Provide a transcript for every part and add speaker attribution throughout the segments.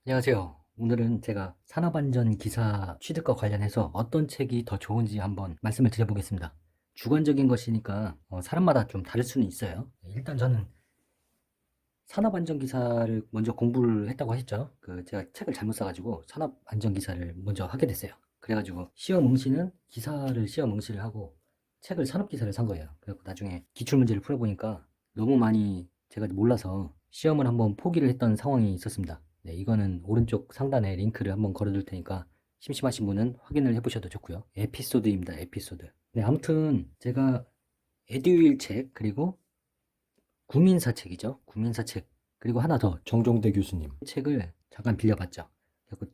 Speaker 1: 안녕하세요. 오늘은 제가 산업안전 기사 취득과 관련해서 어떤 책이 더 좋은지 한번 말씀을 드려보겠습니다. 주관적인 것이니까 사람마다 좀 다를 수는 있어요. 일단 저는 산업안전 기사를 먼저 공부를 했다고 했죠. 제가 책을 잘못 사가지고 산업안전 기사를 먼저 하게 됐어요. 그래가지고 시험 응시를 하고 책을 산업 기사를 산 거예요. 그래서 나중에 기출 문제를 풀어보니까 너무 많이 제가 몰라서 시험을 한번 포기를 했던 상황이 있었습니다. 네, 이거는 오른쪽 상단에 링크를 한번 걸어둘 테니까 심심하신 분은 확인을 해보셔도 좋고요. 에피소드입니다. 에피소드. 네, 아무튼 제가 에듀윌 책 그리고 구민사 책이죠. 구민사 책. 그리고 하나 더
Speaker 2: 정종대 교수님.
Speaker 1: 책을 잠깐 빌려봤죠.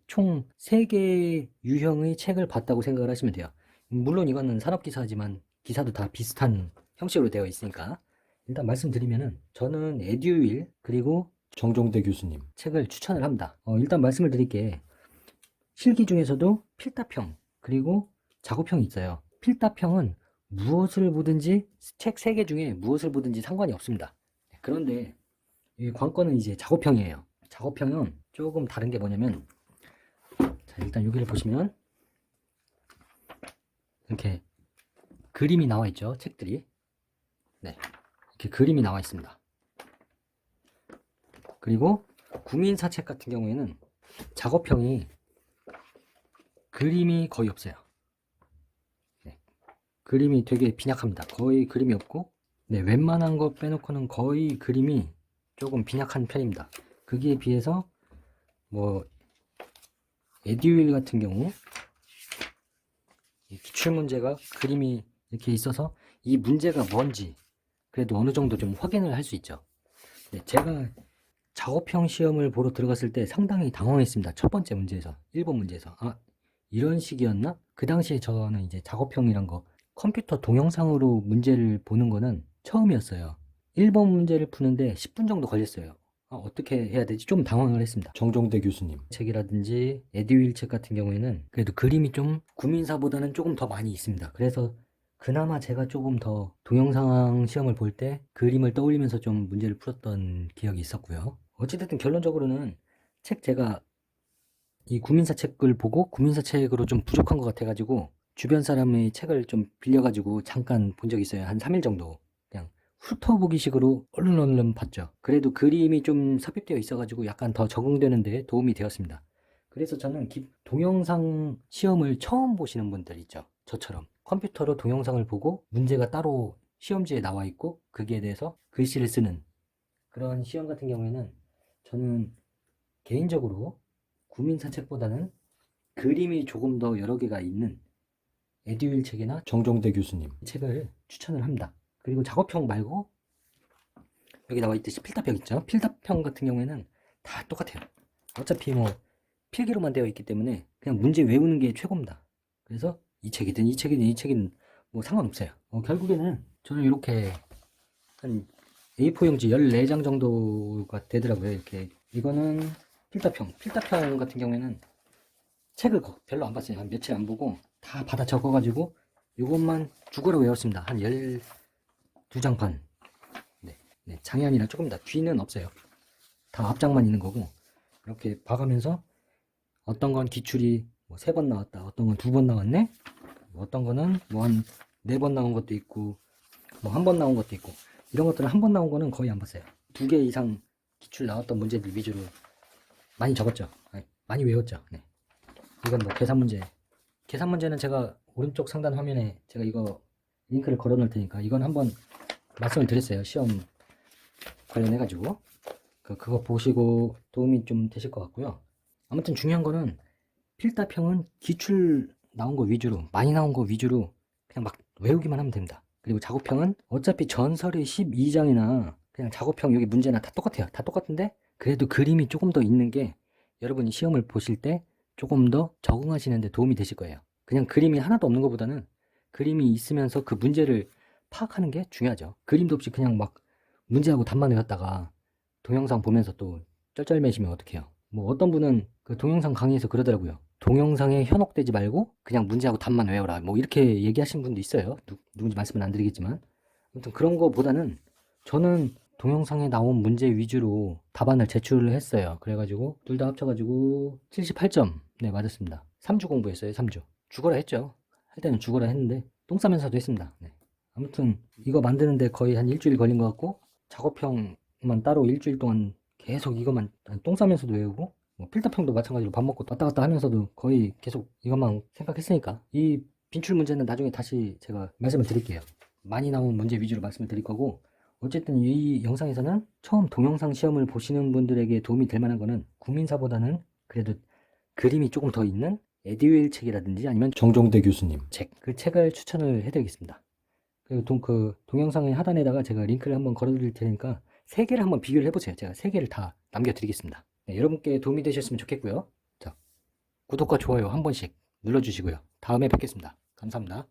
Speaker 1: 총 3개의 유형의 책을 봤다고 생각을 하시면 돼요. 물론 이거는 산업기사지만 기사도 다 비슷한 형식으로 되어 있으니까 일단 말씀드리면은 저는 에듀윌 그리고
Speaker 2: 정종대 교수님.
Speaker 1: 책을 추천을 합니다. 일단 말씀을 드릴게. 실기 중에서도 필답형 그리고 작업형이 있어요. 필답형은 무엇을 보든지 책 3개 중에 무엇을 보든지 상관이 없습니다. 그런데 이 관건은 이제 작업형이에요. 작업형은 조금 다른 게 뭐냐면, 자, 일단 여기를 보시면 이렇게 그림이 나와 있죠. 책들이. 네. 이렇게 그림이 나와 있습니다. 그리고 구민사 책 같은 경우에는 작업형이 그림이 거의 없어요. 네. 그림이 되게 빈약합니다. 거의 그림이 없고, 네, 웬만한 거 빼놓고는 거의 그림이 조금 빈약한 편입니다. 거기에 비해서 뭐 에듀윌 같은 경우 이 기출문제가 그림이 이렇게 있어서 이 문제가 뭔지 그래도 어느 정도 좀 확인을 할 수 있죠. 네, 제가 작업형 시험을 보러 들어갔을 때 상당히 당황했습니다. 첫 번째 문제에서, 1번 문제에서. 아, 이런 식이었나? 그 당시에 저는 이제 작업형이란 거, 컴퓨터 동영상으로 문제를 보는 거는 처음이었어요. 1번 문제를 푸는데 10분 정도 걸렸어요. 아, 어떻게 해야 되지? 좀 당황을 했습니다.
Speaker 2: 정종대 교수님.
Speaker 1: 책이라든지 에듀윌 책 같은 경우에는 그래도 그림이 좀 구민사보다는 조금 더 많이 있습니다. 그래서 그나마 제가 조금 더 동영상 시험을 볼 때 그림을 떠올리면서 좀 문제를 풀었던 기억이 있었고요. 어찌됐든 결론적으로는 제가 이 구민사 책을 보고 구민사 책으로 좀 부족한 것 같아가지고 주변 사람의 책을 좀 빌려가지고 잠깐 본 적이 있어요. 한 3일 정도. 그냥 훑어보기 식으로 얼른 봤죠. 그래도 그림이 좀 삽입되어 있어가지고 약간 더 적응되는 데 도움이 되었습니다. 그래서 저는 동영상 시험을 처음 보시는 분들 있죠. 저처럼. 컴퓨터로 동영상을 보고 문제가 따로 시험지에 나와 있고 거기에 대해서 글씨를 쓰는 그런 시험 같은 경우에는 저는 개인적으로 구민사 책보다는 그림이 조금 더 여러 개가 있는 에듀윌 책이나
Speaker 2: 정종대 교수님.
Speaker 1: 책을 추천을 합니다. 그리고 작업형 말고 여기 나와 있듯이 필답형 있죠? 필답형 같은 경우에는 다 똑같아요. 어차피 뭐 필기로만 되어 있기 때문에 그냥 문제 외우는 게 최고입니다. 그래서 이 책이든 뭐 상관없어요. 결국에는 저는 이렇게 한 A4 용지 14장 정도가 되더라고요. 이렇게 이거는 필답형 같은 경우에는 책을 별로 안 봤어요. 한 며칠 안 보고 다 받아 적어가지고 이것만 국어로 외웠습니다. 한 12장 반. 네, 네, 장이 아니라 조금 더 뒤는 없어요. 다 앞장만 있는 거고 이렇게 봐가면서 어떤 건 기출이 뭐 3번 나왔다. 어떤 건 2번 나왔네. 뭐 어떤 거는 뭐 한 4번 나온 것도 있고 뭐 1번 나온 것도 있고 이런 것들은 1번 나온 거는 거의 안 봤어요. 2개 이상 기출 나왔던 문제들 위주로 많이 적었죠. 아니, 많이 외웠죠. 네. 이건 뭐 계산 문제는 제가 오른쪽 상단 화면에 제가 이거 링크를 걸어 놓을 테니까 이건 한번 말씀을 드렸어요. 시험 관련해 가지고 그거 보시고 도움이 좀 되실 것 같고요. 아무튼 중요한 거는 필답형은 기출 나온 거 위주로 많이 나온 거 위주로 그냥 막 외우기만 하면 됩니다. 그리고 작업형은 어차피 전설의 12장이나 그냥 작업형 여기 문제나 다 똑같아요. 다 똑같은데 그래도 그림이 조금 더 있는 게 여러분이 시험을 보실 때 조금 더 적응하시는 데 도움이 되실 거예요. 그냥 그림이 하나도 없는 것보다는 그림이 있으면서 그 문제를 파악하는 게 중요하죠. 그림도 없이 그냥 막 문제하고 답만 외웠다가 동영상 보면서 또 쩔쩔매시면 어떡해요. 뭐 어떤 분은 그 동영상 강의에서 그러더라고요. 동영상에 현혹되지 말고 그냥 문제하고 답만 외워라. 뭐 이렇게 얘기하신 분도 있어요. 누군지 말씀은 안 드리겠지만. 아무튼 그런 거보다는 저는 동영상에 나온 문제 위주로 답안을 제출을 했어요. 그래가지고 둘 다 합쳐가지고 78점 네 맞았습니다. 3주 공부했어요. 3주 죽어라 했죠. 할 때는 죽어라 했는데 똥 싸면서도 했습니다. 네. 아무튼 이거 만드는데 거의 한 일주일 걸린 것 같고 작업형만 따로 일주일 동안 계속 이것만 똥 싸면서도 외우고 뭐 필터평도 마찬가지로 밥 먹고 왔다 갔다 하면서도 거의 계속 이것만 생각했으니까 이 빈출 문제는 나중에 다시 제가 말씀을 드릴게요. 많이 나온 문제 위주로 말씀을 드릴 거고 어쨌든 이 영상에서는 처음 동영상 시험을 보시는 분들에게 도움이 될 만한 거는 국민사보다는 그래도 그림이 조금 더 있는 에듀윌 책이라든지 아니면
Speaker 2: 정종대 교수님.
Speaker 1: 그 책을 추천을 해드리겠습니다. 그리고 그 동영상의 하단에다가 제가 링크를 한번 걸어드릴 테니까 세 개를 한번 비교를 해보세요. 제가 세 개를 다 남겨드리겠습니다. 네, 여러분께 도움이 되셨으면 좋겠고요. 자, 구독과 좋아요 한 번씩 눌러주시고요. 다음에 뵙겠습니다. 감사합니다.